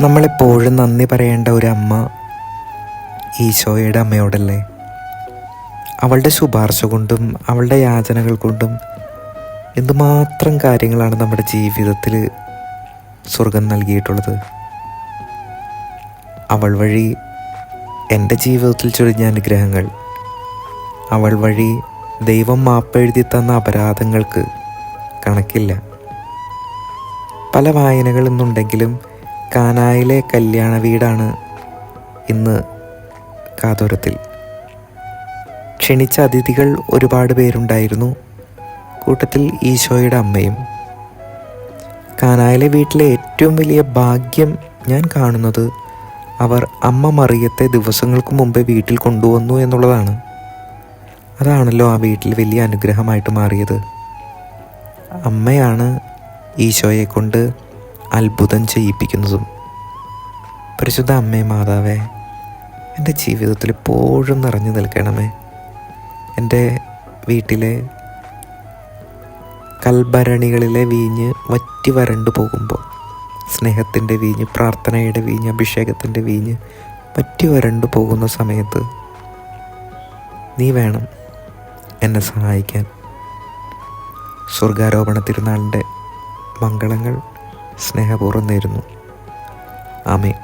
നമ്മളെപ്പോഴും നന്ദി പറയേണ്ട ഒരു അമ്മ ഈശോയുടെ അമ്മയോടല്ലേ. അവളുടെ ശുപാർശ കൊണ്ടും അവളുടെ യാചനകൾ കൊണ്ടും എന്തുമാത്രം കാര്യങ്ങളാണ് നമ്മുടെ ജീവിതത്തിൽ സ്വർഗം നൽകിയിട്ടുള്ളത്. അവൾ വഴി എൻ്റെ ജീവിതത്തിൽ ചൊരിഞ്ഞ അനുഗ്രഹങ്ങൾ, അവൾ വഴി ദൈവം മാപ്പെഴുതി തന്ന അപരാധങ്ങൾക്ക് കണക്കില്ല. പല വായനകൾ ഇന്നുണ്ടെങ്കിലും കാനായിലെ കല്യാണ വീടാണ് ഇന്ന് കാതോരത്തിൽ. ക്ഷണിച്ച അതിഥികൾ ഒരുപാട് പേരുണ്ടായിരുന്നു, കൂട്ടത്തിൽ ഈശോയുടെ അമ്മയും. കാനായിലെ വീട്ടിലെ ഏറ്റവും വലിയ ഭാഗ്യം ഞാൻ കാണുന്നത് അവർ അമ്മ മറിയത്തെ ദിവസങ്ങൾക്ക് മുമ്പേ വീട്ടിൽ കൊണ്ടുവന്നു എന്നുള്ളതാണ്. അതാണല്ലോ ആ വീട്ടിൽ വലിയ അനുഗ്രഹമായിട്ട് മാറിയത്. അമ്മയാണ് ഈശോയെ കൊണ്ട് അത്ഭുതം ചെയ്യിപ്പിക്കുന്നതും. പരിശുദ്ധ അമ്മേ മാതാവേ, എൻ്റെ ജീവിതത്തിൽ എപ്പോഴും നിറഞ്ഞു നിൽക്കണമേ. എൻ്റെ വീട്ടിലെ കൽഭരണികളിലെ വീഞ്ഞ് വറ്റി വരണ്ടു പോകുമ്പോൾ, സ്നേഹത്തിൻ്റെ വീഞ്ഞ്, പ്രാർത്ഥനയുടെ വീഞ്ഞ്, അഭിഷേകത്തിൻ്റെ വീഞ്ഞ് വറ്റി വരണ്ടു പോകുന്ന സമയത്ത് നീ വേണം എന്നെ സഹായിക്കാൻ. സ്വർഗാരോപണ തിരുനാളിൻ്റെ മംഗളങ്ങൾ സ്നേഹപൂർവ്വം നേരുന്നു. ആമേൻ.